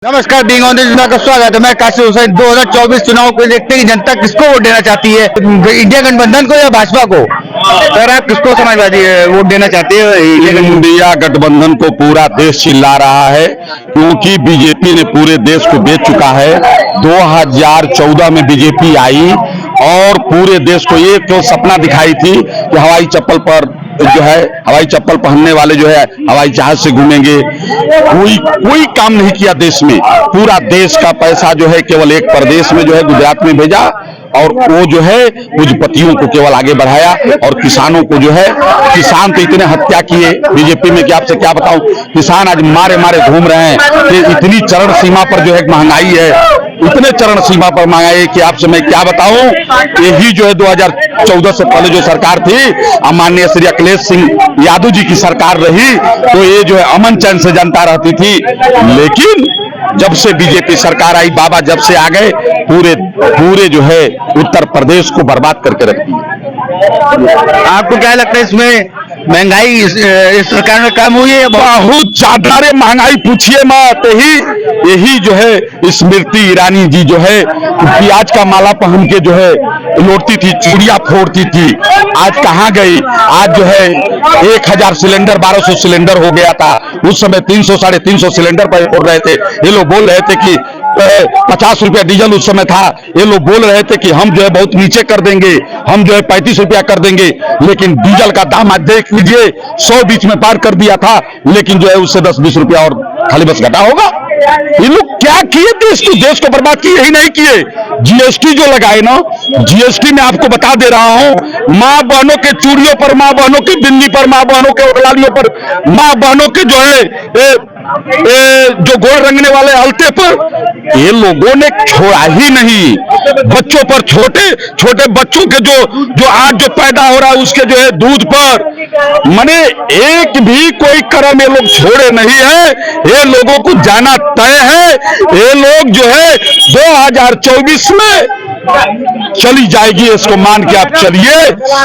नमस्कार, being on the जनता का स्वागत है। मैं काशिफ हुसैन। 2024 चुनाव को देखते ही जनता किसको वोट देना चाहती है, इंडिया गठबंधन को या भाजपा को? सर, आप किसको समाजवादी वोट देना चाहते हैं? इंडिया गठबंधन को पूरा देश चिल्ला रहा है, क्योंकि बीजेपी ने पूरे देश को बेच चुका है। 2014 में बीजेपी आई और पूरे देश को एक तो सपना दिखाई थी कि हवाई चप्पल पर जो है, हवाई चप्पल पहनने वाले जो है हवाई जहाज से घूमेंगे। कोई काम नहीं किया देश में। पूरा देश का पैसा जो है केवल एक प्रदेश में जो है गुजरात में भेजा, और वो जो है पूंजीपतियों को केवल आगे बढ़ाया, और किसानों को जो है, किसान तो इतने हत्या किए बीजेपी में कि आपसे क्या बताऊं। किसान आज मारे मारे घूम रहे हैं कि इतनी चरण सीमा पर जो है महंगाई है, इतने चरण सीमा पर महंगाई कि आपसे मैं क्या बताऊं। यही जो है 2014 से पहले जो सरकार थी, माननीय श्री अखिलेश सिंह यादव जी की सरकार रही, तो ये जो है अमन चैन से जनता रहती थी। लेकिन जब से बीजेपी सरकार आई, बाबा जब से आ गए, पूरे जो है उत्तर प्रदेश को बर्बाद करके रख दिया। आपको क्या लगता है, इसमें महंगाई इस सरकार में कम हुई है? बहुत ज्यादा रे महंगाई पूछिए मत। यही जो है स्मृति ईरानी जी जो है प्याज का माला पहन के जो है लौटती थी, चूड़ियां फोड़ती थी, आज कहाँ गई? आज जो है 1000 सिलेंडर 1200 सिलेंडर हो गया था। उस समय 300 साढ़े 300 सिलेंडर पर फोड़ रहे थे। ये लोग बोल रहे थे कि 50 रुपया डीजल उस समय था। ये लोग बोल रहे थे कि हम जो है बहुत नीचे कर देंगे, हम जो है 35 रुपया कर देंगे। लेकिन डीजल का दाम आज देख लीजिए, 100 बीच में पार कर दिया था, लेकिन जो है उससे 10-20 रुपया और खाली बस घटा होगा। ये लोग क्या किए? देश को बर्बाद किए ही नहीं किए। जीएसटी जो लगाए ना, जीएसटी में आपको बता दे रहा हूं, माँ बहनों के चूड़ियों पर, माँ बहनों की बिन्नी पर, माँ बहनों के उगलालियों पर, माँ बहनों के जो है जो गोड़ रंगने वाले अलते पर ये लोगों ने छोड़ा ही नहीं। बच्चों पर, छोटे छोटे बच्चों के जो आज जो पैदा हो रहा है उसके जो है दूध पर, माने एक भी कोई कर्म ये लोग छोड़े नहीं है। ये लोगों को जाना तय है। ये लोग जो है 2024 में चली जाएगी, इसको मान के आप चलिए।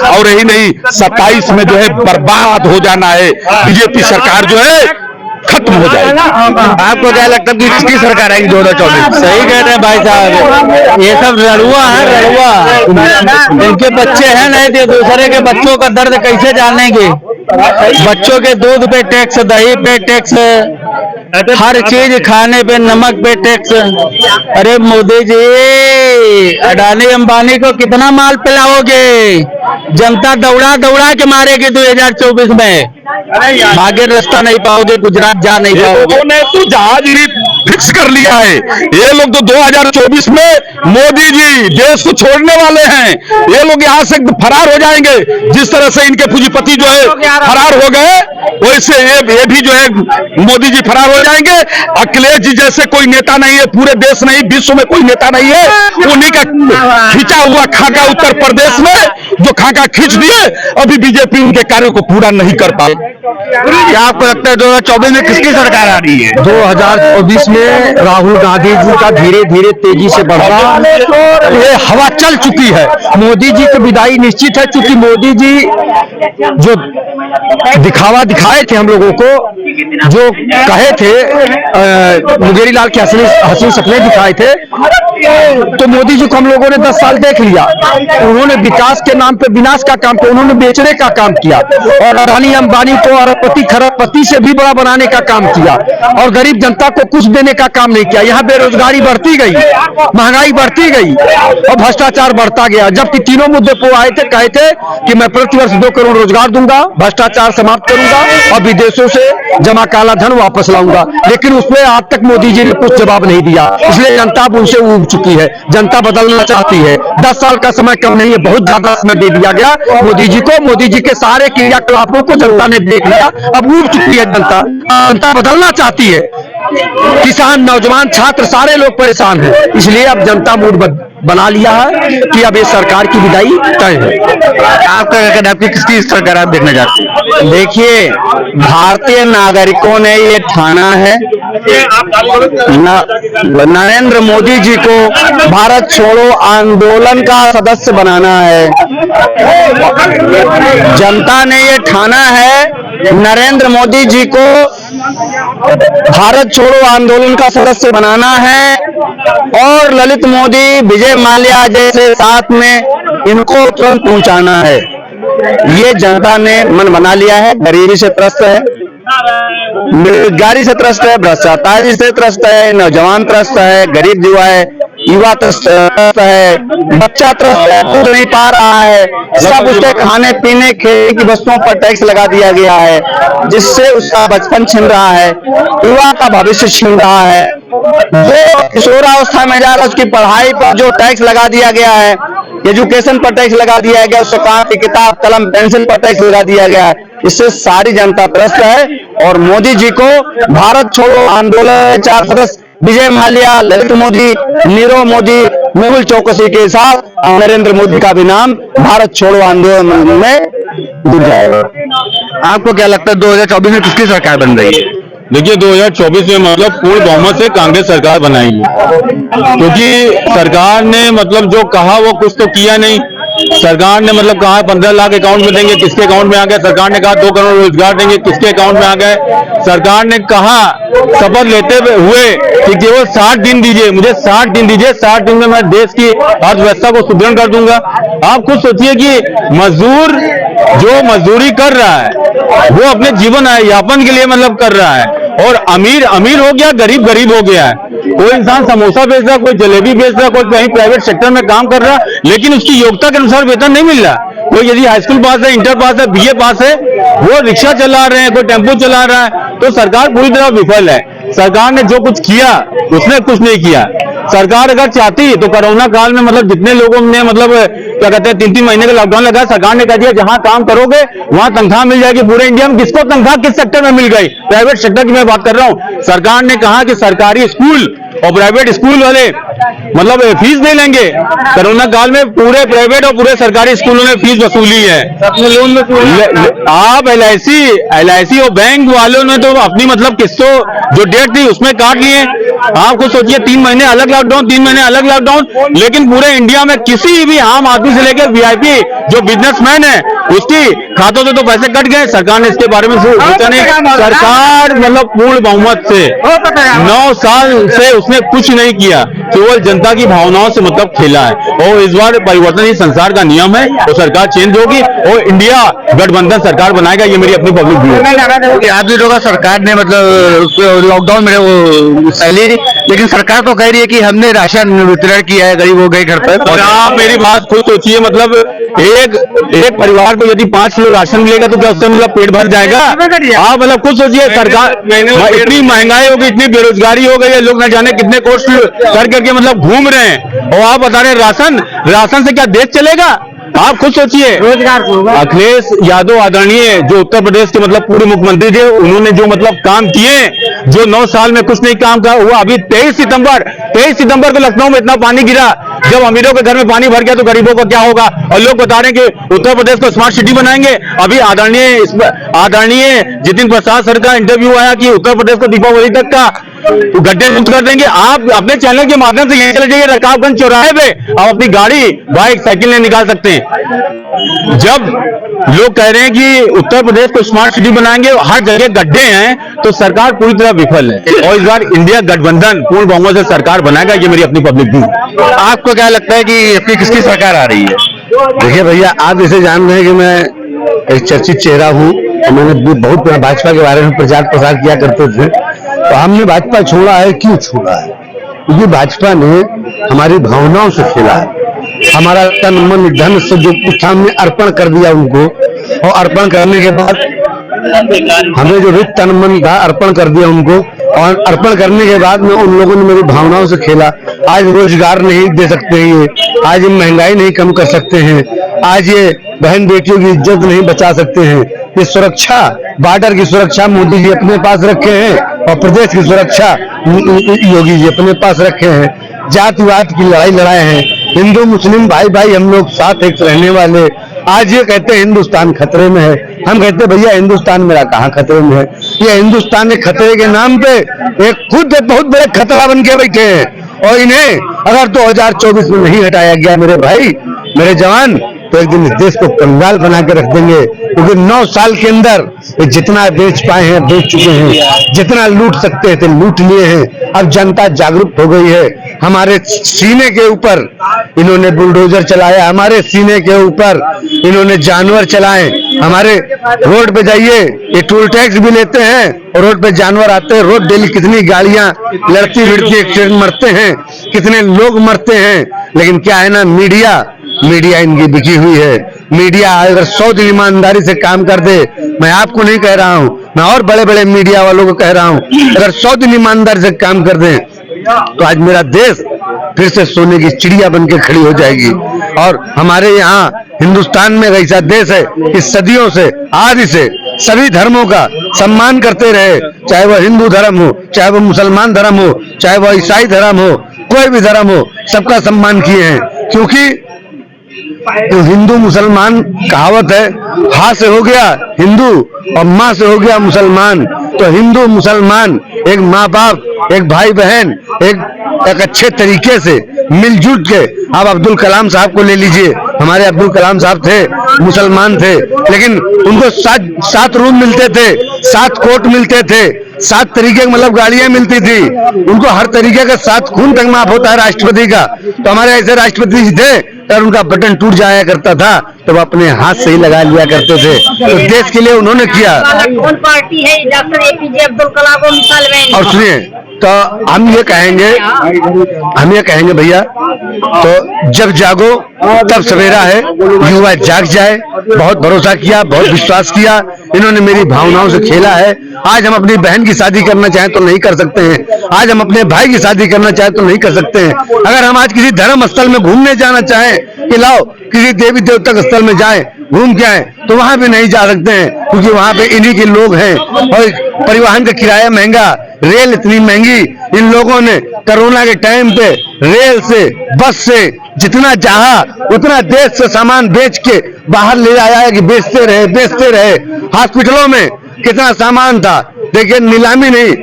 और यही नहीं, 27 में जो है बर्बाद हो जाना है। बीजेपी सरकार जो है खत्म हो जाएगी। आपको क्या लगता है कि किसकी सरकार आएगी 2024? सही कह रहे हैं भाई साहब, ये सब रड़ुआ है, रड़ुआ। इनके बच्चे हैं नहीं तो दूसरे के बच्चों का दर्द कैसे जानेंगे? बच्चों के दूध पे टैक्स, दही पे टैक्स, हर चीज खाने पे, नमक पे टैक्स। अरे मोदी जी, अडानी अंबानी को कितना माल पिलाओगे? जनता दौड़ा दौड़ा के मारेगी 2024 में। आगे रास्ता नहीं पाओगे, गुजरात जा नहीं पाओगे। उन्होंने तो जहाज ही फिक्स कर लिया है। ये लोग तो 2024 में मोदी जी देश को छोड़ने वाले हैं। ये लोग यहाँ से फरार हो जाएंगे। जिस तरह से इनके पूंजीपति जो है फरार हो गए, वैसे ये भी जो है मोदी जी फरार हो जाएंगे। अखिलेश जी जैसे कोई नेता नहीं है, पूरे देश नहीं, विश्व में कोई नेता नहीं है। उन्हीं का खींचा हुआ खाका उत्तर प्रदेश में जो खाका खींच दिए, अभी बीजेपी उनके कार्यों को पूरा नहीं कर पाई। क्या आपको लगता है 2024 में किसकी सरकार आ रही है? 2024 में राहुल गांधी जी का धीरे धीरे तेजी से बढ़ता ये हवा चल चुकी है। मोदी जी की विदाई निश्चित है, क्योंकि मोदी जी जो दिखावा दिखाए थे हम लोगों को, जो कहे थे मुंगेरी लाल के हसीन सपने दिखाए थे, तो मोदी जी को हम लोगों ने 10 साल देख लिया। उन्होंने विकास के नाम पे विनाश का काम किया, उन्होंने बेचने का काम किया, और अडानी अंबानी को अरबपति खरबपति से भी बड़ा बनाने का काम किया, और गरीब जनता को कुछ देने का काम नहीं किया। यहाँ बेरोजगारी बढ़ती गई, महंगाई बढ़ती गई, और भ्रष्टाचार बढ़ता गया। जबकि तीनों मुद्दे को आए थे, कहे थे कि मैं प्रतिवर्ष 2 करोड़ रोजगार दूंगा, भ्रष्टाचार समाप्त करूंगा, और विदेशों से जमा काला धन वापस लाऊंगा। लेकिन उसमें आज तक मोदी जी ने कुछ जवाब नहीं दिया। इसलिए जनता अब उनसे ऊब चुकी है। जनता बदलना चाहती है। 10 साल का समय कम नहीं है, बहुत ज्यादा समय दे दिया गया मोदी जी को। मोदी जी के सारे क्रियाकलापों को जनता ने देख लिया, अब ऊब चुकी है जनता। जनता बदलना चाहती है। किसान, नौजवान, छात्र सारे लोग परेशान हैं। इसलिए अब जनता मूड बना लिया है कि अब ये सरकार की विदाई तय है। आपका कहना है, किसकी सरकार आप देखना चाहते हैं? देखिए, भारतीय नागरिकों ने ये ठाना है, नरेंद्र मोदी जी को भारत छोड़ो आंदोलन का सदस्य बनाना है। जनता ने ये ठाना है नरेंद्र मोदी जी को भारत छोड़ो आंदोलन का सदस्य बनाना है और ललित मोदी, विजय माल्या जैसे साथ में इनको तुरंत पहुंचाना है। ये जनता ने मन बना लिया है। गरीबी से त्रस्त है, बेरोजगारी से त्रस्त है, भ्रष्टाचार से त्रस्त है, नौजवान त्रस्त है, गरीब युवा त्रस्त है, बच्चा त्रस्त है, दूध नहीं पा रहा है, सब उसके खाने पीने खेल की वस्तुओं पर टैक्स लगा दिया गया है, जिससे उसका बचपन छिन रहा है, युवा का भविष्य छिन रहा है। जो किशोरावस्था में जा रहा है उसकी पढ़ाई पर जो टैक्स लगा दिया गया है, एजुकेशन पर टैक्स लगा दिया गया, उससे कॉपी किताब कलम पेंसिल पर टैक्स लगा दिया गया है। इससे सारी जनता त्रस्त है और मोदी जी को भारत छोड़ो आंदोलन 4 सदस्य विजय माल्या, ललित मोदी, नीरव मोदी, मेहुल चौकसी के साथ नरेंद्र मोदी का भी नाम भारत छोड़ो आंदोलन में जुड़ जाएगा। आपको क्या लगता है 2024 में किसकी सरकार बन रही है? देखिए 2024 में मतलब पूर्ण बहुमत से कांग्रेस सरकार बनाएगी, क्योंकि सरकार ने मतलब जो कहा वो कुछ तो किया नहीं। सरकार ने मतलब कहा 15 लाख अकाउंट में देंगे, किसके अकाउंट में आ गए? सरकार ने कहा 2 करोड़ रोजगार देंगे, किसके अकाउंट में आ गए? सरकार ने कहा शपथ लेते हुए कि केवल 60 दिन दीजिए, मुझे 60 दिन दीजिए, 60 दिन में मैं देश की अर्थव्यवस्था को सुदृढ़ कर दूंगा। आप खुद सोचिए कि मजदूर जो मजदूरी कर रहा है वो अपने जीवन यापन के लिए मतलब कर रहा है, और अमीर अमीर हो गया, गरीब गरीब हो गया है। कोई इंसान समोसा बेच रहा, कोई जलेबी बेच रहा, कोई कहीं प्राइवेट सेक्टर में काम कर रहा, लेकिन उसकी योग्यता के अनुसार वेतन नहीं मिल रहा। कोई यदि हाई स्कूल पास है, इंटर पास है, बीए पास है, वो रिक्शा चला रहे हैं, कोई टेम्पो चला रहा है। तो सरकार पूरी तरह विफल है। सरकार ने जो कुछ किया उसने कुछ नहीं किया। सरकार अगर चाहती तो कोरोना काल में मतलब जितने लोगों ने मतलब क्या कहते हैं 3-3 महीने का लॉकडाउन लगा, सरकार ने कह दिया जहां काम करोगे वहां तनख्वाह मिल जाएगी। पूरे इंडिया में किसको तनख्वाह किस सेक्टर में मिल गई? प्राइवेट सेक्टर की मैं बात कर रहा हूं। सरकार ने कहा कि सरकारी स्कूल और प्राइवेट स्कूल वाले मतलब फीस नहीं लेंगे। कोरोना काल में पूरे प्राइवेट और पूरे सरकारी स्कूलों ने फीस वसूली है। लोन में आप LIC और बैंक वालों ने तो अपनी मतलब किस्तों जो डेट थी उसमें काट लिए। आप खुद सोचिए 3 महीने अलग लॉकडाउन, 3 महीने अलग लॉकडाउन, लेकिन पूरे इंडिया में किसी भी आम आदमी से लेकर VIP जो बिजनेसमैन है उसकी खातों से तो पैसे कट गए। सरकार ने इसके बारे में सोचा नहीं। सरकार मतलब पूर्ण बहुमत से 9 साल से उसने कुछ नहीं किया, केवल जनता की भावनाओं से मतलब खेला है। और इस बार परिवर्तन ही संसार का नियम है और सरकार चेंज होगी और इंडिया गठबंधन सरकार बनाएगा। ये मेरी अपनी पब्लिक व्यू है। आदमी लोग सरकार ने मतलब लॉकडाउन में वो सैलरी, लेकिन सरकार तो कह रही है कि हमने राशन वितरण किया है, गरीब हो गए घर पर। और आप मेरी बात खुद सोचिए, मतलब एक परिवार को यदि 5 किलो राशन मिलेगा तो क्या उससे मतलब पेट भर जाएगा? आप मतलब खुद सोचिए, सरकार इतनी महंगाई हो गई, इतनी बेरोजगारी हो गई है, लोग न जाने कितने कोर्स कर करके मतलब घूम रहे हैं, और आप बता रहे राशन से क्या देश चलेगा? आप खुद सोचिए। रोजगार अखिलेश यादव आदरणीय जो उत्तर प्रदेश के मतलब पूर्व मुख्यमंत्री थे, उन्होंने जो मतलब काम किए, जो 9 साल में कुछ नहीं काम किया हुआ। अभी 23 सितंबर को लखनऊ में इतना पानी गिरा, जब अमीरों के घर में पानी भर गया तो गरीबों का क्या होगा? और लोग बता रहे हैं कि उत्तर प्रदेश को स्मार्ट सिटी बनाएंगे। अभी आदरणीय जितिन प्रसाद सर का इंटरव्यू आया कि उत्तर प्रदेश को दीपावली तक का गड्ढे मुक्त कर देंगे। आप अपने चैनल के माध्यम से यहीं चले जाइए, रकाबगंज चौराहे पे आप अपनी गाड़ी बाइक साइकिल नहीं निकाल सकते हैं। जब लोग कह रहे हैं कि उत्तर प्रदेश को स्मार्ट सिटी बनाएंगे, हर जगह गड्ढे हैं, तो सरकार पूरी तरह विफल है। और इस बार इंडिया गठबंधन पूर्ण बहुमत से सरकार बनाएगा। ये मेरी अपनी पब्लिक व्यू। आपको क्या लगता है कि अपनी किसकी सरकार आ रही है? देखिए भैया, आप इसे जान रहे हैं कि मैं एक चर्चित चेहरा हूँ। मैंने बहुत भाजपा के बारे में प्रचार प्रसार किया करते थे। तो हमने भाजपा छोड़ा है। क्यों छोड़ा है? क्योंकि भाजपा ने हमारी भावनाओं से खेला है। हमारा तन मन धन से जो कुछ हमने अर्पण कर दिया उनको, और अर्पण करने के बाद हमें जो भी तन मन था अर्पण कर दिया उनको, और अर्पण करने के बाद में उन लोगों ने मेरी भावनाओं से खेला। आज रोजगार नहीं दे सकते हैं ये, आज महंगाई नहीं कम कर सकते हैं, आज ये बहन बेटियों की इज्जत नहीं बचा सकते हैं। ये सुरक्षा, बॉर्डर की सुरक्षा मोदी जी अपने पास रखे हैं, और प्रदेश की सुरक्षा योगी जी अपने पास रखे हैं। जातिवाद की लड़ाई लड़ाए हैं, हिंदू मुस्लिम भाई भाई हम लोग साथ एक रहने वाले। आज ये कहते हैं हिंदुस्तान खतरे में है। हम कहते भैया हिंदुस्तान मेरा कहाँ खतरे में है? ये हिंदुस्तान के खतरे के नाम पे एक खुद बहुत बड़े खतरा बन के बैठे हैं, और इन्हें अगर 2024 में नहीं हटाया गया मेरे भाई मेरे जवान, तो एक दिन इस देश को कंगाल बना के रख देंगे, क्योंकि 9 साल के अंदर ये जितना बेच पाए हैं बेच चुके हैं, जितना लूट सकते थे लूट लिए हैं। अब जनता जागरूक हो गई है। हमारे सीने के ऊपर इन्होंने बुलडोजर चलाया, हमारे सीने के ऊपर इन्होंने जानवर चलाए। हमारे रोड पे जाइए, ये टोल टैक्स भी लेते हैं और रोड पे जानवर आते हैं। रोड डेली कितनी गाड़ियां लड़ती भिड़ती एक्सीडेंट मरते हैं, कितने लोग मरते हैं। लेकिन क्या है ना, मीडिया इनकी बिकी हुई है। मीडिया अगर 100 दिन ईमानदारी से काम कर दे, मैं आपको नहीं कह रहा हूं, मैं और बड़े बड़े मीडिया वालों को कह रहा हूं, अगर 100 दिन ईमानदारी से काम कर दें तो आज मेरा देश फिर से सोने की चिड़िया बन के खड़ी हो जाएगी। और हमारे यहाँ हिंदुस्तान में ऐसा देश है कि सदियों से आदि से सभी धर्मों का सम्मान करते रहे, चाहे वह हिंदू धर्म हो, चाहे वह मुसलमान धर्म हो, चाहे वह ईसाई धर्म हो, कोई भी धर्म हो, सबका सम्मान किए हैं। क्योंकि तो हिंदू मुसलमान कहावत है, हाथ से हो गया हिंदू और माँ से हो गया मुसलमान। तो हिंदू मुसलमान एक माँ बाप, एक भाई बहन, एक अच्छे तरीके से मिलजुल के। आप अब्दुल कलाम साहब को ले लीजिए, हमारे अब्दुल कलाम साहब थे, मुसलमान थे, लेकिन उनको 7 रूम मिलते थे, 7 कोट मिलते थे, 7 तरीके की मतलब गाड़ियां मिलती थी, उनको हर तरीके का 7 खून तक माफ होता है राष्ट्रपति का। तो हमारे ऐसे राष्ट्रपति जी थे, अगर उनका बटन टूट जाया करता था तो वो अपने हाथ से ही लगा लिया करते थे। तो देश के लिए उन्होंने किया। कौन पार्टी है डॉक्टर APJ अब्दुल कलाम को मिसाल में? और सुनिए, तो हम ये कहेंगे भैया, तो जब जागो तब सवेरा है, युवा जाग जाए। बहुत भरोसा किया, बहुत विश्वास किया, इन्होंने मेरी भावनाओं से खेला है। आज हम अपनी बहन की शादी करना चाहें तो नहीं कर सकते हैं, आज हम अपने भाई की शादी करना चाहें तो नहीं कर सकते हैं। अगर हम आज किसी धर्म स्थल में घूमने जाना चाहें कि लाओ किसी देवी देवता स्थल में जाएं, घूम के आए, तो वहां भी नहीं जा सकते हैं, क्योंकि वहां पे इन्हीं के लोग हैं और परिवहन का किराया महंगा, रेल इतनी महंगी। इन लोगों ने कोरोना के टाइम पे रेल से, बस से जितना चाहा उतना देश से सामान बेच के बाहर ले आया है कि बेचते रहे। हॉस्पिटलों में कितना सामान था, देखिए नीलामी नहीं,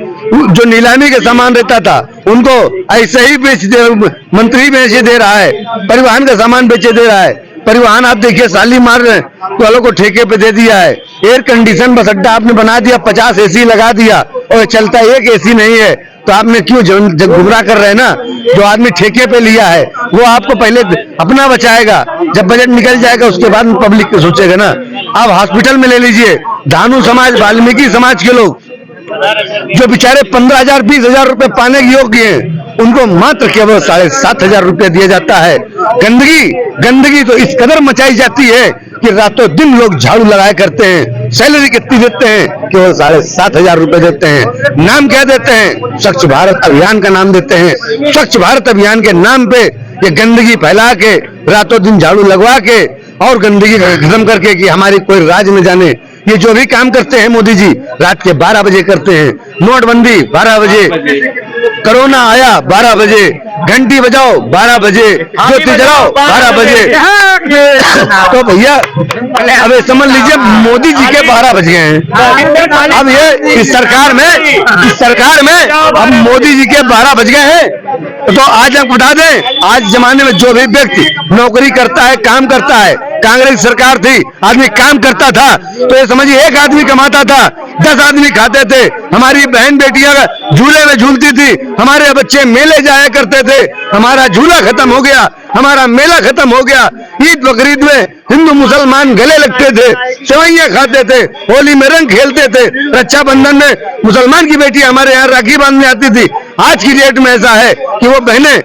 जो नीलामी के सामान रहता था उनको ऐसे ही मंत्री बेच दे रहा है, परिवहन का सामान बेचे दे रहा है। परिवहन आप देखिए साली मार रहे हैं, वालों को ठेके पे दे दिया है। एयर कंडीशन बस अड्डा आपने बना दिया, 50 AC लगा दिया और चलता एक AC नहीं है। तो आपने क्यों गुमराह कर रहे हैं ना, जो आदमी ठेके पे लिया है वो आपको पहले अपना बचाएगा, जब बजट निकल जाएगा उसके बाद पब्लिक को सोचेगा ना। आप हॉस्पिटल में ले लीजिए, धानु समाज, वाल्मीकि समाज के लोग जो बेचारे 15,000 20,000 रुपए पाने के योग्य हैं, उनको मात्र केवल 7,500 रुपए दिया जाता है। गंदगी तो इस कदर मचाई जाती है कि रातों दिन लोग झाड़ू लगाया करते हैं। सैलरी कितनी देते हैं? केवल 7,500 रुपए देते हैं। नाम क्या देते हैं? स्वच्छ भारत अभियान का नाम देते हैं। स्वच्छ भारत अभियान के नाम पे ये गंदगी फैला के, रातों दिन झाड़ू लगवा के और गंदगी खत्म करके कि हमारी कोई राज न जाने। ये जो भी काम करते हैं मोदी जी रात के 12 बजे करते हैं। नोटबंदी 12 बजे, कोरोना आया 12 बजे, घंटी बजाओ 12 बजे, ज्योति जलाओ 12 बजे। तो भैया अब समझ लीजिए मोदी जी के 12 बज गए हैं। अब ये इस सरकार में अब मोदी जी के 12 बज गए हैं। तो आज हम बता दें, आज जमाने में जो भी व्यक्ति नौकरी करता है, काम करता है, कांग्रेस सरकार थी, आदमी काम करता था तो ये समझिए एक आदमी कमाता था, 10 आदमी खाते थे। हमारी बहन बेटियां झूले में झूलती थी, हमारे बच्चे मेले जाया करते थे। हमारा झूला खत्म हो गया, हमारा मेला खत्म हो गया। ईद बकरीद में हिंदू मुसलमान गले लगते थे, सेवैयां खाते थे, होली में रंग खेलते थे, रक्षाबंधन में मुसलमान की बेटी हमारे यहाँ राखी बांधने आती थी। आज की डेट में ऐसा है कि वो बहनें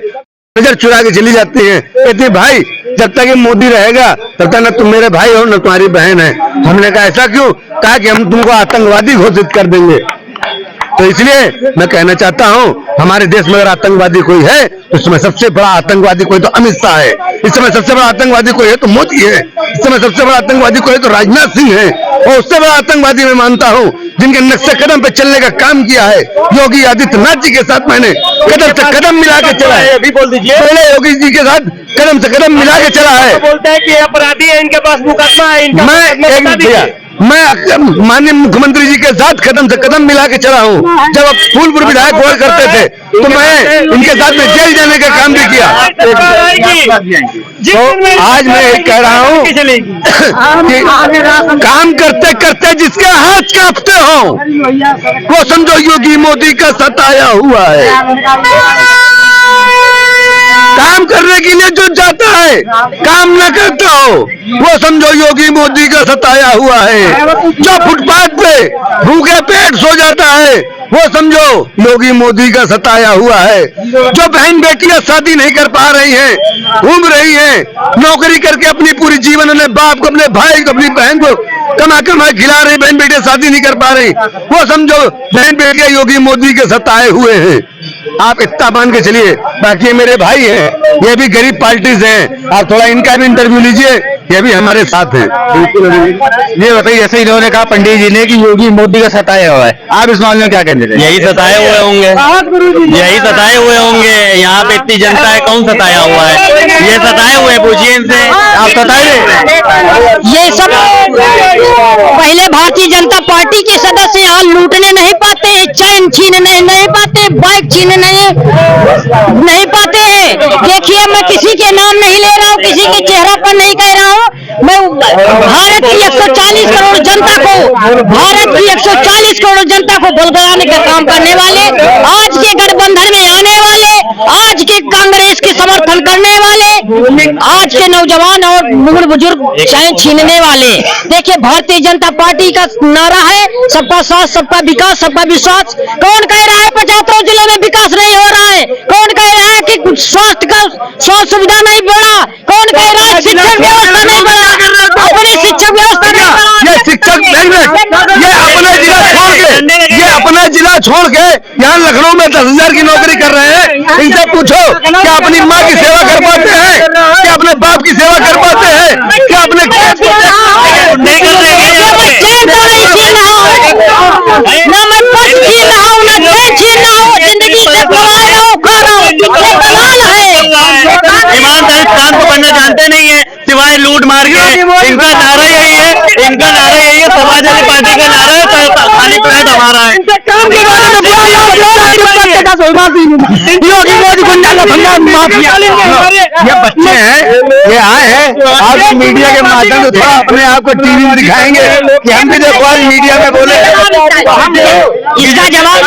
नजर चुरा के चली जाती हैं, कहती भाई जब तक ये मोदी रहेगा तब तक न तुम मेरे भाई हो न तुम्हारी बहन है। हमने कहा ऐसा क्यों? कहा कि हम तुमको आतंकवादी घोषित कर देंगे। तो इसलिए मैं कहना चाहता हूं, हमारे देश में अगर आतंकवादी कोई है तो इस समय सबसे बड़ा आतंकवादी कोई तो अमित शाह है, इस समय सबसे बड़ा आतंकवादी कोई है तो मोदी है, इस समय सबसे बड़ा आतंकवादी कोई है तो राजनाथ सिंह है, और उससे बड़ा आतंकवादी मैं मानता हूं जिनके नक्शे कदम पे चलने का काम किया है योगी आदित्यनाथ जी के साथ। मैंने कदम से कदम मिला के चला है, अभी बोल दीजिए, पहले योगी जी के साथ कदम से कदम मिला के चला है। बोलते हैं कि अपराधी है, इनके पास मुकदमा है, मैं मैं माननीय मुख्यमंत्री जी के साथ कदम से कदम मिला के चला हूँ। जब अब फूलपुर विधायक हुआ करते थे तो मैं इनके साथ में जेल जाने का काम भी किया। तो आज मैं ये कह रहा हूँ कि काम करते करते जिसके हाथ कांपते हो वो समझो योगी मोदी का सताया हुआ है। काम करने के लिए जो जाता है काम न करता हो वो समझो योगी मोदी का सताया हुआ है। जो फुटपाथ पे भूखे पेट सो जाता है वो समझो योगी मोदी का सताया हुआ है। जो बहन बेटियां शादी नहीं कर पा रही हैं, घूम रही हैं, नौकरी करके अपनी पूरी जीवन अपने बाप को, अपने भाई को, अपनी बहन को कमा कमा खिला रही, बहन बेटियां शादी नहीं कर पा रही, वो समझो बहन बेटियां योगी मोदी के सताए हुए हैं। आप इतना मान के चलिए। बाकी मेरे भाई हैं, ये भी गरीब पार्टी से हैं, आप थोड़ा इनका भी इंटरव्यू लीजिए, ये भी हमारे साथ हैं। ये बताइए, जैसे इन्होंने कहा पंडित जी ने कि योगी मोदी का सताया हुआ है, आप इस मामले में क्या कहते हैं? यही सताए हुए होंगे, यही सताए हुए होंगे। यहाँ पे इतनी जनता है, कौन सताया हुआ है? ये सताए हुए, पूछिए इनसे। आप बताइए। ये सब पहले भारतीय जनता पार्टी के सदस्य यहाँ लूटने नहीं पाते, चैन छीनने नहीं पाते, बाइक छीनने नहीं पाते हैं। देखिए, मैं किसी के नाम नहीं ले रहा हूँ, किसी के चेहरा पर नहीं कह रहा हूँ। मैं भारत की 140 करोड़ जनता को, भारत की 140 करोड़ जनता को बलगलाने का काम करने वाले, आज के गठबंधन में आने वाले, आज के कांग्रेस के समर्थन करने वाले, आज के नौजवान और बूढ़ बुजुर्ग चैन छीनने वाले। देखिए, भारतीय जनता पार्टी का नारा है सबका साथ, सबका विकास, सबका विश्वास। कौन कह रहा है 75 जिलों में विकास नहीं हो रहा है? कौन कह रहा है कि स्वास्थ्य सुविधा नहीं बढ़ा? कौन कह रहा है शिक्षक व्यवस्था नहीं बढ़ा? अपनी शिक्षक व्यवस्था नहीं बढ़ा। ये शिक्षक ये अपना जिला छोड़ के यहाँ लखनऊ में 10,000 की नौकरी कर रहे हैं। इनसे पूछो क्या अपनी माँ की सेवा कर पाते हैं? क्या अपने बाप की सेवा कर पाते हैं? क्या अपने नहीं कर रहे हैं। ना मैं पद छीन रहा हूँ, ना चैन छीन रहा हूँ, जिंदगी से कमा रहा हूँ, खा रहा हूँ। ये दलाल है। ईमानदारी काम को करना जानते नहीं है, सिवाय लूट मार के। इनका नारा यही है, इनका नारा यही है, समाजवादी पार्टी का नारा है, खाली पेट हमारा है। ये बच्चे हैं, ये आए हैं, आज मीडिया के माध्यम से थोड़ा अपने आप को टीवी में दिखाएंगे कि हम भी देखो आज मीडिया में बोले। इसका जवाब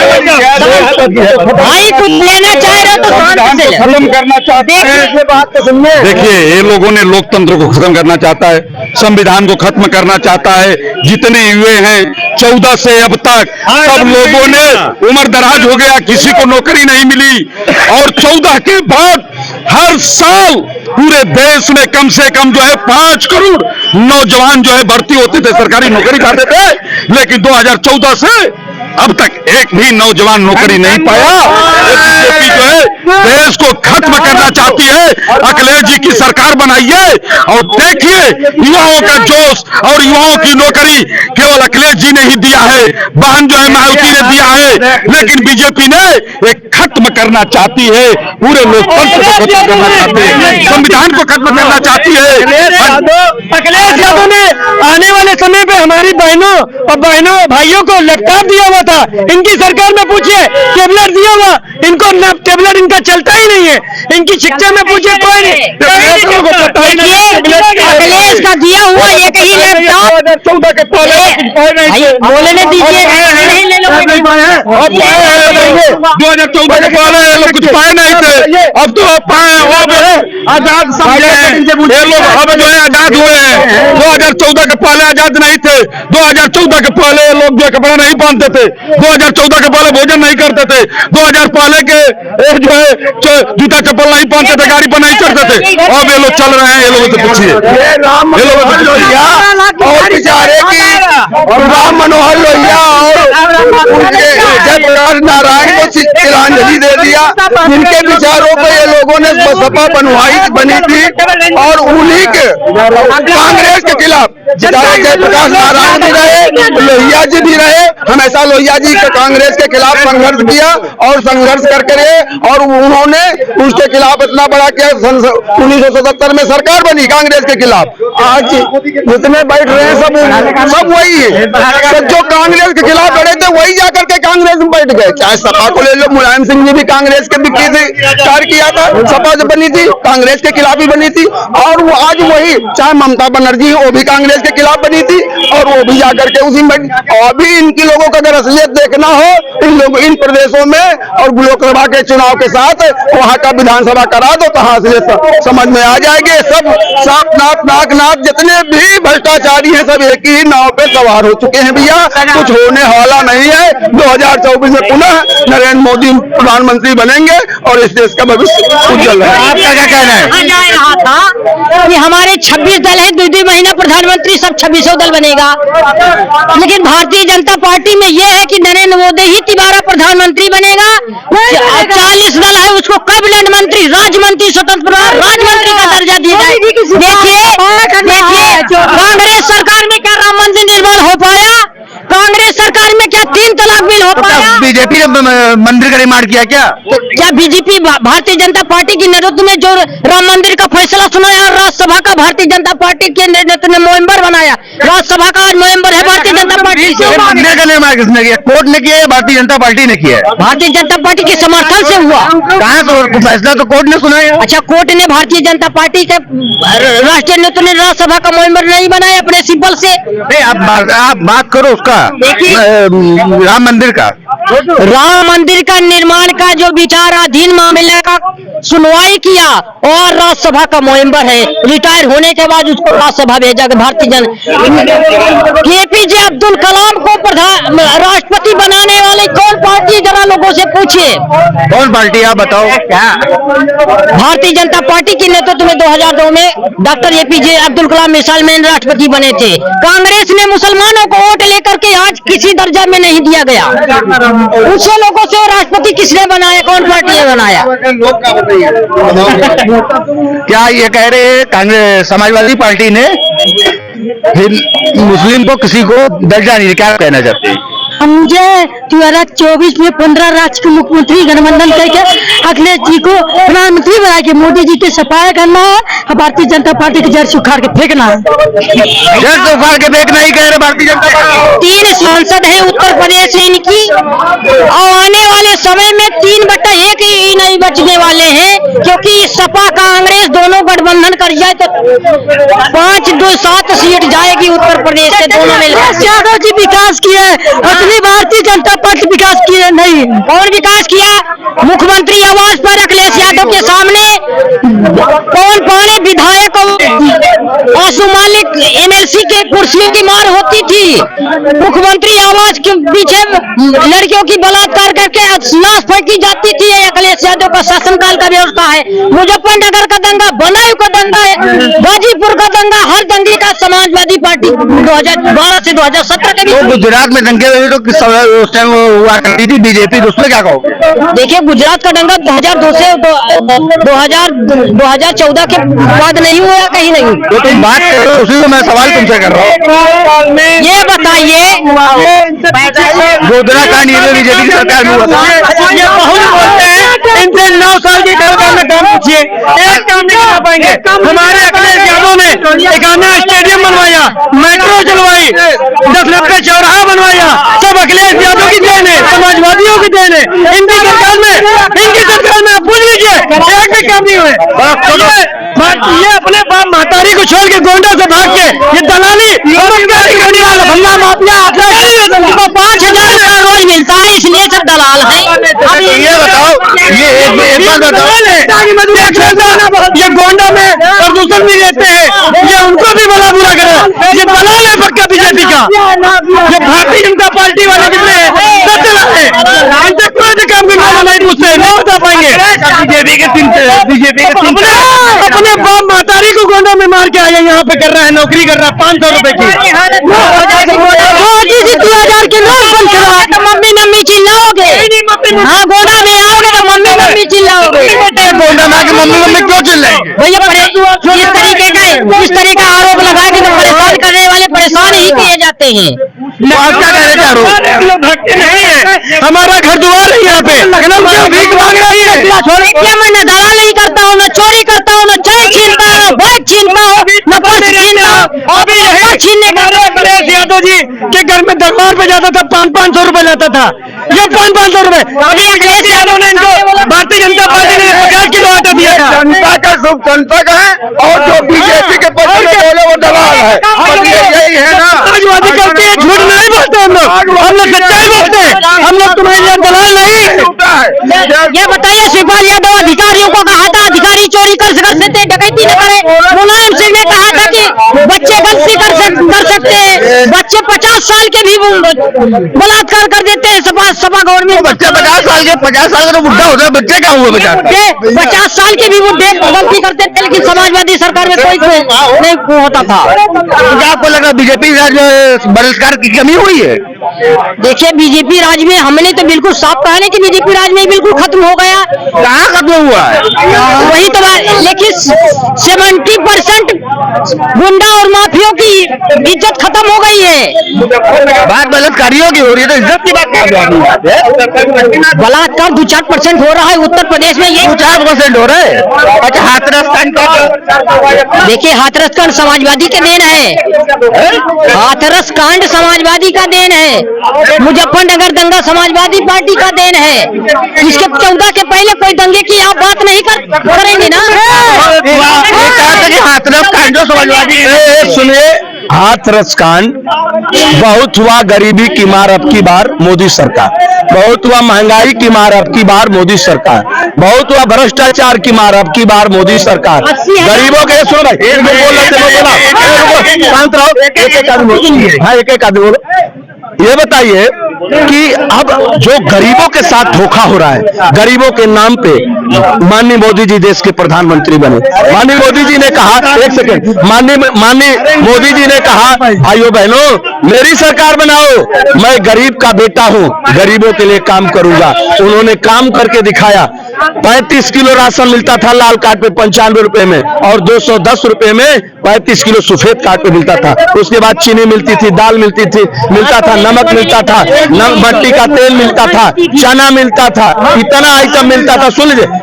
भाई कुछ लेना चाह रहे हो तो शांति से खत्म करना चाहते हैं। बात तो सुनिए, देखिए, ये लोगों ने लोकतंत्र को खत्म करना चाहता है, संविधान को खत्म करना चाहता है। जितने युवा हैं 14 से अब तक सब लोगों ने उम्र दराज हो गया, किसी को नौकरी नहीं मिली। और 14 के बाद हर साल पूरे देश में कम से कम जो है 5 करोड़ नौजवान जो है भर्ती होते थे, सरकारी नौकरी पाते थे। लेकिन 2014 से अब तक एक भी नौजवान नौकरी नहीं पाया। बीजेपी जो है देश को खत्म करना चाहती है। अखिलेश जी की सरकार बनाइए और देखिए युवाओं का जोश और युवाओं की नौकरी केवल अखिलेश जी ने ही दिया है, बहन जो है मायावती ने दिया है। लेकिन बीजेपी ने एक खत्म करना चाहती है, पूरे लोकतंत्र को खत्म करना चाहती है, संविधान को खत्म करना चाहती है। अखिलेश यादव ने आने वाले समय पे हमारी बहनों और भाइयों को लैपटॉप दिया हुआ था। इनकी सरकार में पूछिए टेबलेट दिया हुआ, इनको टेबलेट इनका चलता ही नहीं है। इनकी शिक्षा में पूछिए कोई नहीं। अखिलेश का दिया हुआ एक ही लैपटॉप 14 के पहले बोलने दीजिए। 2014 के पहले ये लोग कुछ पाए नहीं थे, अब तो पाए, आजाद समझे ये लोग, अब जो है आजाद हुए हैं। 2014 के पहले आजाद नहीं थे। 2014 के पहले ये लोग जो कपड़ा नहीं पहनते थे, 2014 के पहले भोजन नहीं करते थे, 2000 पहले के जो है जूता चप्पल नहीं पहनते थे, गाड़ी पर नहीं चढ़ते थे। अब ये लोग चल रहे हैं, ये लोगों से पूछिए। और बेचारे की राम मनोहर लोहिया और जयप्रकाश नारायण को श्रद्धांजलि दे दिया। इनके विचारों पर ये लोगों ने सपा बनी थी और उन्हीं के कांग्रेस के खिलाफ जयप्रकाश नारायण भी रहे, लोहिया जी भी रहे। हमेशा लोहिया जी के कांग्रेस के खिलाफ संघर्ष किया और संघर्ष करके और उन्होंने उसके खिलाफ इतना बड़ा किया। 1977 में सरकार बनी कांग्रेस के खिलाफ। आज जितने बैठ रहे हैं सब वही है। तो जो कांग्रेस के खिलाफ लड़े थे वही जाकर के कांग्रेस में बैठ गए। चाहे सपा को ले लो, मुलायम सिंह जी भी कांग्रेस के भी कार्य किया था, सपा जो बनी थी कांग्रेस के खिलाफ ही बनी थी। और वो आज वही, चाहे ममता बनर्जी वो भी कांग्रेस के खिलाफ बनी थी और वो भी जाकर के उसी में। और भी इनकी लोगों का अगर असलियत देखना हो इन प्रदेशों में और लोकसभा के चुनाव के साथ वहां का विधानसभा करा दो, कहाँ असलियत समझ में आ जाएगी। सब साफ नाक जितने भी भ्रष्टाचारी हैं सब एक ही नाव पे सवार हो चुके हैं भैया। कुछ होने वाला नहीं है। 2024 में पुनः नरेंद्र मोदी प्रधानमंत्री बनेंगे और इस देश का भविष्य उज्जवल है। आपका क्या कहना है? जा रहा था कि हमारे 26 दल है, 2 महीना प्रधानमंत्री सब 26 दल बनेगा। लेकिन भारतीय जनता पार्टी में यह है कि नरेंद्र मोदी ही दोबारा प्रधानमंत्री बनेगा। 40 दल है, उसको कैबिनेट मंत्री, राज्य मंत्री, स्वतंत्र राज्य मंत्री का दर्जा दिया जाए। देखिए कांग्रेस सरकार में क्या राम मंदिर निर्माण हो पाया? कांग्रेस सरकार में क्या 3 तलाक बिल हो पाया? बीजेपी ने मंदिर का निर्माण किया क्या? क्या बीजेपी भारतीय जनता पार्टी के नेतृत्व में जो राम मंदिर का फैसला सुनाया, राज्यसभा का भारतीय जनता पार्टी के नेतृत्व में नवंबर बनाया, राज्यसभा का आज नवंबर है भारतीय जनता पार्टी से। मंदिर का निर्माण किसने किया? कोर्ट ने किया या भारतीय जनता पार्टी ने किया? भारतीय जनता पार्टी के समर्थन से हुआ। कहाँ तो फैसला तो कोर्ट ने सुनाया। अच्छा, कोर्ट ने भारतीय जनता पार्टी के राष्ट्रीय नेतृत्व ने राज्यसभा का नवंबर नहीं बनाया अपने सिंबल से। नहीं, आप बात करो उसका, राम मंदिर का। राम मंदिर का निर्माण का जो विचाराधीन मामले का सुनवाई किया और राज्यसभा का नवंबर है। रिटायर होने के बाद उसको राज्यसभा भेजा गया। भारतीय KPJ अब्दुल कलाम को राष्ट्रपति बनाने वाले कौन पार्टी, जरा लोगों से पूछिए कौन पार्टी, आप बताओ क्या? भारतीय जनता पार्टी के नेतृत्व में 2002 में डॉक्टर APJ अब्दुल कलाम मिसाल में राष्ट्रपति बने थे। कांग्रेस ने मुसलमानों को वोट लेकर के आज किसी दर्जा में नहीं दिया गया। उनसे लोगों से राष्ट्रपति किसने बनाया, कौन पार्टी ने बनाया? क्या ये कह रहे हैं कांग्रेस समाजवादी पार्टी ने मुस्लिम को किसी को दर्जा नहीं, क्या कहना चाहते हैं? मुझे 2024 में 15 राज्य के मुख्यमंत्री गठबंधन करके अखिलेश जी को प्रधानमंत्री बना के मोदी जी के सफाया करना है और भारतीय जनता पार्टी की जड़ से उखाड़ के फेंकना है। जड़ से उखाड़ के फेंकना ही कह रहे भारतीय जनता पार्टी। 3 सांसद है उत्तर प्रदेश से इनकी और आने वाले समय में 3/1 ही नहीं बचने वाले हैं, क्योंकि सपा कांग्रेस दोनों गठबंधन कर जाए तो 5-2-7 सीट जाएगी उत्तर प्रदेश से दोनों में। यादव जी विकास किए, अपनी भारतीय जनता पार्टी विकास किए नहीं। कौन विकास किया? मुख्यमंत्री आवास पर अखिलेश यादव के सामने कौन पाने विधायक आंसू मालिक MLC के कुर्सियों की मार होती थी। मुख्यमंत्री आवास के पीछे लड़कियों की बलात्कार करके लाश फेंकी जाती थी। अखिलेश यादव का शासनकाल का व्यवस्था है। मुजफ्फरनगर का दंगा, बदायूं का दंगा है, गाजीपुर का दंगा, हर दंगे का समाजवादी पार्टी 2012 से 2017 के तो गुजरात में दंगे हुए तो उस टाइम हुआ करती थी बीजेपी, तो उसमें क्या कहो? देखिए गुजरात का दंगा 2002 से 2014 के बाद नहीं हुआ, कहीं नहीं। तो तुम बात करो, उसी को मैं सवाल तुमसे कर रहा हूँ। ये बताइए गोधरा कांड ये बीजेपी की सरकार में हुआ था। ये बहुत बोलते हैं, इनसे 9 साल की कार्यकाल में काम पूछिए, एक काम नहीं कर पाएंगे। हमारे अखिलेश यादव ने एकाना स्टेडियम बनवाया, मेट्रो चलवाई, 10 लाख का चौराहा बनवाया, सब अखिलेश यादव की देन है, समाजवादियों की देन है। इनकी सरकार में आप पूछ लीजिए, एक भी काम नहीं हुए। ये अपने बाप महतारी को छोड़ के गोंडा से भाग के ये दलाली भंगा माफिया 5,000 का रोज मिलता है, इसलिए सब दलाल है। अब ये बताओ, ये बात बताओ, ये गोंडा में प्रदूषण भी रहते हैं, ये उनको भी बड़ा बुरा करे। ये दलाल है पक्का बीजेपी का। ये भारतीय जनता पार्टी वाले कितने हैं, सब दलाल है। इनसे कोई भी काम करने नहीं पूछते, नहीं बता पाएंगे। बीजेपी के अपने बाप महतारी को गोंडा में मार के आया, यहाँ पे कर रहा है, नौकरी कर रहा है 500 रुपए की। मोदी जी 2000 के नोट बंद करवाए तो मम्मी चिल्लाओगे। हाँ, गोंडा में आओगे तो मम्मी चिल्लाओगे। गोंडा में आके मम्मी क्यों चिल्लाएंगे? भैया इस तरीके का आरोप लगा के तो परेशान करने वाले परेशान ही किए जाते हैं। आप क्या कहना चाह रहे हो? भक्ति नहीं है, हमारा घर द्वार है यहाँ पे, लखनऊ क्यों भीख मांग रही है। क्या मैं न दलाल नहीं करता हूँ, न चोरी करता हूँ, न चाय छीनता हूँ, बाइक छीनता हूँ, न पर्स छीनता हूँ, अभी यही छीनने का अखिलेश यादव जी के घर में दरबार पे जाता था, 500 रुपए लेता था, ये 500 रुपए। अभी अखिलेश यादव ने इनको भारतीय जनता पार्टी ने 50 किलो आटा दिया था। जनता का सुख जनता का है और जो बीजेपी के पक्ष में बोले वो दलाल है। यही है ना, समाजवादी करते हैं, झूठ नहीं बोलते हम लोग सच्चाई बोलते हैं, हम लोग तुम्हारे लिए दलाल नहीं। ये बताइए, शिवपाल यादव अधिकारियों को कहा था अधिकारी चोरी कर सकते थे, डकैती न करे। मुलायम सिंह ने कहा था कि बच्चे गलती कर सकते हैं, बच्चे 50 साल के भी बलात्कार कर देते हैं। सपा गवर्नमेंट बच्चे 50 साल के तो बुढ़ा होता है, बच्चे क्या हुए बेचारे? 50 साल के भी वो गलती करते थे, लेकिन समाजवादी सरकार में कोई नहीं होता था। क्या आपको लग रहा बीजेपी बलात्कार की कमी हुई है? देखिए, बीजेपी राज में हमने तो बिल्कुल साफ कहा नहीं कि बीजेपी राज में बिल्कुल खत्म हो गया। कहाँ खत्म हुआ है? वही तो बात, लेकिन 70% गुंडा और माफियों की इज्जत खत्म हो गई है। बात बलात्कारियों की हो रही है तो इज्जत की बात क्या? बलात्कार 2-4% हो रहा है उत्तर प्रदेश में, ये 4% हो रहा है। अच्छा, हाथरस कांड, देखिए हाथरस कांड समाजवादी के देन है, हाथरस कांड समाजवादी का देन है, मुजफ्फरनगर दंगा समाजवादी पार्टी का देन है। इसके 14 के पहले कोई दंगे की आप बात नहीं करेंगे ना। हाथरस कांड जो समाजवादी, सुनिए, हाथरस कांड बहुत हुआ, गरीबी की मार अब की बार मोदी सरकार, बहुत हुआ महंगाई की मार अब की बार मोदी सरकार, बहुत हुआ भ्रष्टाचार की मार अब की बार मोदी सरकार। गरीबों के, सुनो भाई, एक बोला शांत रहो, एक आदमी बोलो। ये बताइए कि अब जो गरीबों के साथ धोखा हो रहा है, गरीबों के नाम पे माननीय मोदी जी देश के प्रधानमंत्री बने। माननीय मोदी जी ने कहा, एक सेकंड, माननीय मोदी जी ने कहा, भाइयों बहनों मेरी सरकार बनाओ, मैं गरीब का बेटा हूं, गरीबों के लिए काम करूंगा। उन्होंने काम करके दिखाया। 35 किलो राशन मिलता था लाल कार्ड पे 95 रुपए में, और 210 रुपए में 35 किलो सफेद कार्ड पे मिलता था। उसके बाद चीनी मिलती थी, दाल मिलता था, नमक मिलता था, मट्टी का तेल मिलता था, चना मिलता था, इतना आइटम मिलता था।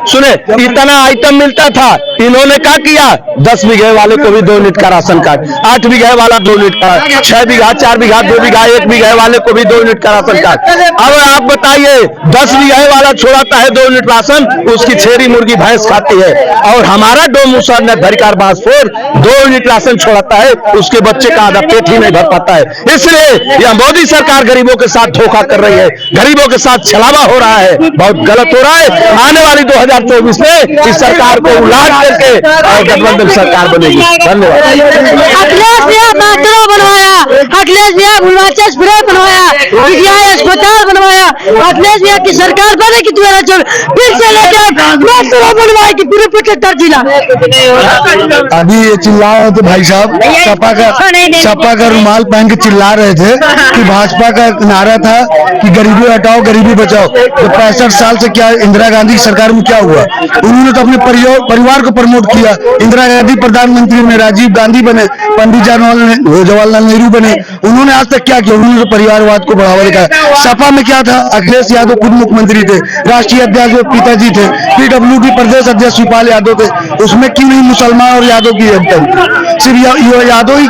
सुने, इतना आइटम मिलता था। इन्होंने क्या किया, 10 बीघे वाले को भी 2 यूनिट का राशन कार्ड, 8 बीघे वाला 2 यूनिट का, 6 बीघा, 4 बीघा, 2 बीघा, 1 बीघे वाले को भी 2 यूनिट का राशन कार्ड। अब आप बताइए, 10 बीघे वाला छोड़ाता है 2 यूनिट राशन, उसकी छेरी मुर्गी भैंस खाती है, और हमारा डोमूसर ने धरिकार बासपुर 2 यूनिट राशन छोड़ाता है, उसके बच्चे का आधा पेट ही नहीं भर पाता है। इसलिए यह मोदी सरकार गरीबों के साथ धोखा कर रही है, गरीबों के साथ छलावा हो रहा है, बहुत गलत हो रहा है। आने वाली 2024 में इस सरकार को उलाट करके और गठबंधन सरकार बनेगी। धन्यवाद। अखिलेश भैया मेट्रो बनवाया, अखिलेश भैया हिमाचल स्प्रे बनवाया, अस्पताल बनवाया, अखिलेश भैया की सरकार बनेगी 2024 फिर से लेकर मेट्रो बनवाएगी पूरे 75 जिला। अभी ये चिल्ला रहे थे भाई साहब, सपा का रुमाल पहन के चिल्ला रहे थे कि भाजपा का नारा था कि गरीबी हटाओ गरीबी बचाओ। तो 65 साल से क्या इंदिरा गांधी की सरकार में क्या हुआ? उन्होंने तो अपने परिवार को प्रमोट किया। इंदिरा गांधी प्रधानमंत्री बने, राजीव गांधी बने, पंडित जवाहरलाल नेहरू बने, उन्होंने आज तक क्या किया? उन्होंने तो परिवारवाद को बढ़ावा दिखाया। सपा में क्या था? अखिलेश यादव खुद मुख्यमंत्री थे, राष्ट्रीय अध्यक्ष पिताजी थे, PWD प्रदेश अध्यक्ष शिवपाल यादव थे, उसमें क्यों नहीं मुसलमान और यादव की सिर्फ यादव ही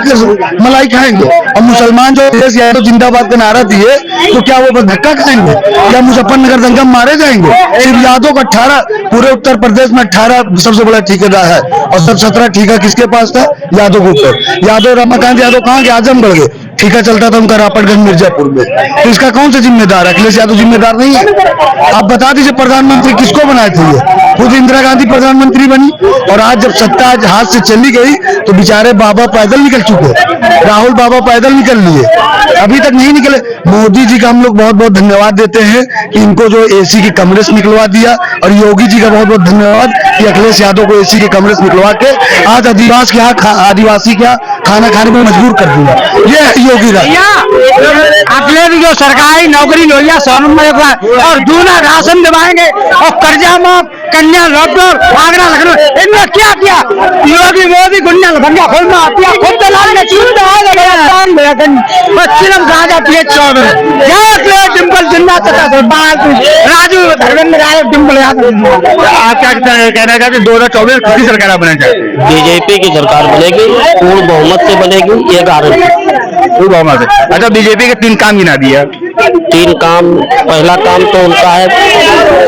मलाई खाएंगे? और मुसलमान जो अखिलेश यादव जिंदाबाद का नारा दिए तो क्या वो धक्का खाएंगे? क्या मुजफ्फरनगर दंगा मारे जाएंगे? सिर्फ यादव का 18, पूरे उत्तर प्रदेश में 18 सबसे बड़ा ठेकेदार है, और सब 17 ठेका किसके पास था? यादव के ऊपर। यादव रमाकांत यादव कहाँ के? आजमगढ़ के ठेका चलता था उनका रापटगंज मिर्जापुर में। तो इसका कौन सा जिम्मेदार? अखिलेश यादव जिम्मेदार नहीं है? आप बता दीजिए प्रधानमंत्री किसको बनाए थे? ये खुद इंदिरा गांधी प्रधानमंत्री बनी, और आज जब सत्ता हाथ से चली गई तो बेचारे बाबा पैदल निकल चुके, राहुल बाबा पैदल निकल लिए, अभी तक नहीं निकले। मोदी जी का हम लोग बहुत बहुत धन्यवाद देते हैं कि इनको जो AC के कमरे से निकलवा दिया, और योगी जी का बहुत बहुत धन्यवाद कि अखिलेश यादव को AC के कमरे से निकलवा के आज आदिवासी क्या खाना खाने में मजबूर कर दिया। ये योगी अखिलेश जो सरकारी नौकरी लोहिया सोनम में और दूना राशन दिवाएंगे और कर्जा माफ कन्या रबर आगरा लखनऊ, इनने क्या किया? योगी मोदी गुंडा लफंगा खुद माफिया खुद दलाल ने चूत पश्चिम गाजा पिए 24 डिम्पल जिन्ना राजू धर्मेंद्र राय डिम्पल। आप क्या कहना है कि 2024 किसकी सरकार बनना चाहिए? बीजेपी की सरकार बनेगी, पूर्ण बहुमत से बनेगी, ये गारंटी। पूर्ण बहुमत से। अच्छा, बीजेपी के 3 काम गिना दिया। 3 काम, पहला काम तो उनका है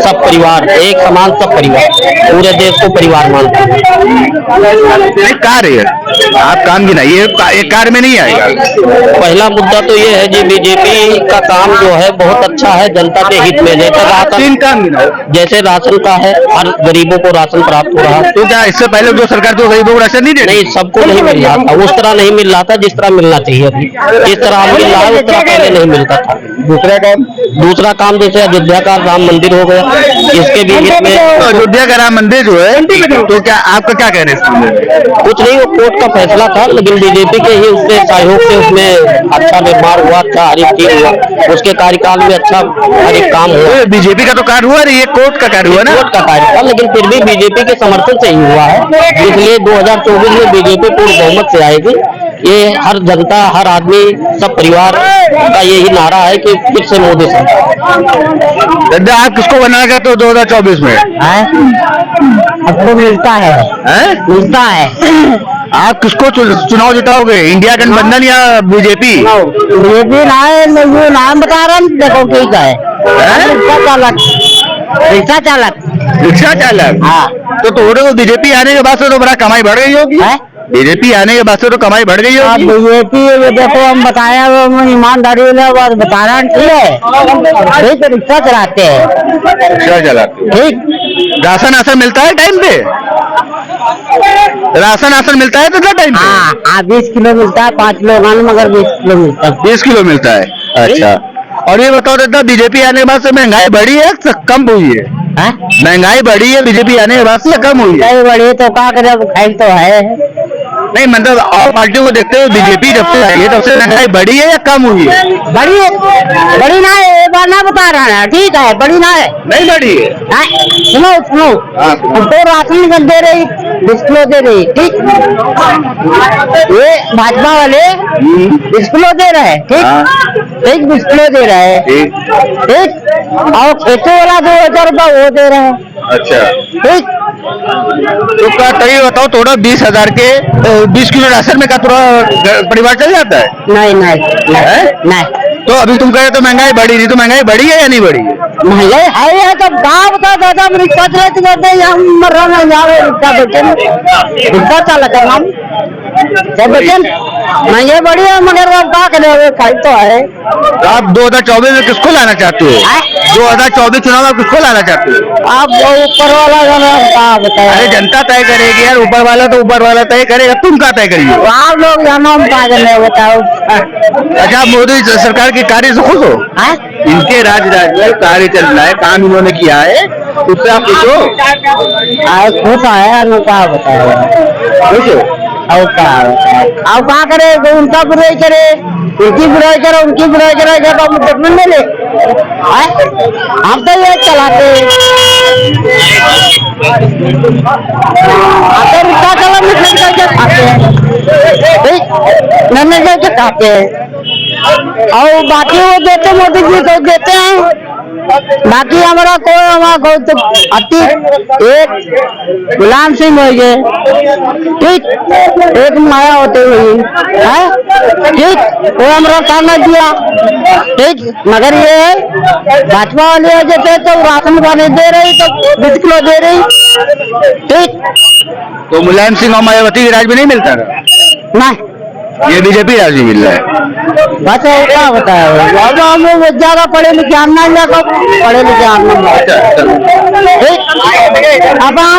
सब परिवार, एक समान सब परिवार, पूरे देश को परिवार मानता है। एक कार्य है, आप काम गिनाइए, एक कार्य में नहीं आएगा। पहला मुद्दा तो ये है जी, बीजेपी का काम जो है बहुत अच्छा है जनता के हित में। जैसे 3 काम गिनाओ। जैसे राशन का है, हर गरीबों को राशन प्राप्त हो रहा है। तो क्या इससे पहले जो सरकार तो गरीबों को राशन नहीं दे रही? नहीं, सबको नहीं मिल रहा था, उस तरह नहीं मिल रहा था जिस तरह मिलना चाहिए अभी। जिस तरह मिल रहा है उस तरह पहले नहीं मिलता था। दूसरा काम जैसे अयोध्या का राम मंदिर हो गया, इसके भी हित में। अयोध्या का राम मंदिर जो है, तो क्या आपका क्या कहना है? कुछ नहीं, वो कोर्ट का फैसला था, लेकिन बीजेपी के ही उससे सहयोग से उसमें अच्छा निर्माण हुआ, अच्छा हर एक चीज हुआ, उसके कार्यकाल में अच्छा हर एक काम हुआ। बीजेपी का तो कार्य हुआ नहीं, ये कोर्ट का कार्य हुआ ना। कोर्ट का कार्य था, लेकिन फिर भी बीजेपी के समर्थन से ही हुआ है, इसलिए 2024 में बीजेपी पूर्ण बहुमत से आएगी। ये हर जनता, हर आदमी, सब परिवार का यही नारा है कि फिर से मोदी सरकार। दादा, आप किसको बनाएगा तो 2024 में? आपको मिलता है, मिलता है। आप किसको चुनाव जिताओगे, इंडिया गठबंधन या बीजेपी? बीजेपी ना है, मैं नाम बता रहा हूँ, देखो ठीक है। रिक्शा चालक रिक्शा चालक। हाँ। तो थोड़े को बीजेपी आने के बाद से तो बड़ा कमाई बढ़ गई होगी। बीजेपी आने के बाद से तो कमाई बढ़ गई होगी। बीजेपी देखो, हम बताया ईमानदारी बात बता रहा हूँ, ठीक है। ठीक, रिक्शा चलाते हैं, रिक्शा चलाते। ठीक। राशन मिलता है टाइम पे? राशन मिलता है कितना टाइम पे? हाँ, 20 किलो मिलता है, 5 लोग मगर 20 किलो मिलता है। 20 किलो मिलता है। अच्छा, और ये बताओ दादा, बीजेपी आने के बाद से महंगाई बढ़ी है कम हुई है? महंगाई बढ़ी है बीजेपी आने के बाद से कम हुई है? बढ़ी तो क्या करे, खाई तो है। नहीं, मतलब और पार्टियों को देखते हुए बीजेपी जब से आई है तब से महंगाई बढ़ी है या कम हुई है? बड़ी है, बड़ी ना है, एक बार ना बता रहा है, ठीक है, बड़ी ना है, नहीं बढ़ी है। सुनो सुनो, हमको राशन दे रही, 20 किलो दे रही, ठीक। ये भाजपा वाले 20 किलो दे रहे हैं, ठीक, ठीक, 20 किलो दे रहे हैं, ठीक। और खेती वाला 2000 रुपया वो दे रहे हैं। अच्छा, ठीक। तो क्या तभी बताओ, थोड़ा 20,000 के 20 किलो राशन में का थोड़ा परिवार चल जाता है? नहीं नहीं नहीं। तो अभी तुम कह रहे तो महंगाई बढ़ी नहीं, तो महंगाई बढ़ी है या नहीं बढ़ी? महंगाई है तो गाँव बता दादा, रिक्शा चलाते करते यहाँ मर रहा है, यहाँ रिक्शा बेचे, रिक्शा चालक है हम सब बेचे। महंगाई बढ़ी है मगर वो क्या करे, खाई तो है। तो आप 2024 में किसको लाना चाहते हो? 2024 चुनाव में किसको लाना चाहते हो? आप ऊपर वाला क्या बताए? अरे जनता तय करेगी यार, ऊपर वाला तो ऊपर वाला तय करेगा, तुम क्या तय करिए? आप लोग जानो, हम क्या करने बताओ। अच्छा, मोदी सरकार के कार्य से खुश हो? इनके राज में कार्य चल रहा है, काम इन्होंने किया है, उससे आप खुश हो? खुश है, क्या बताए, खुश हो? और क्या करे, उनका बुराई करे, उनकी बुराई करे, उनकी बुराई करे, जब हम देखने में ले हम तो ये चलाते आते, रिक्शा चला मिशन करके खाते हैं, ठीक, नन्हे करके खाते हैं। और बाकी वो देते, मोदी जी तो देते हैं, बाकी हमारा कोई तो अति एक गुलाम सिंह हो गए, ठीक, एक माया होते हुई है, ठीक, वो हमारा सामने दिया, ठीक। मगर ये है भाजपा वाले जैसे तो राशन पानी दे रही, तो 20 किलो दे रही, ठीक। तो मुलायम सिंह और मायावती के राज में नहीं मिलता था? ना, ये बीजेपी राज में मिल रहा है। बस क्या बताया, हम ज्यादा पढ़े लिखे, हम ना पढ़े लिखे, हम अब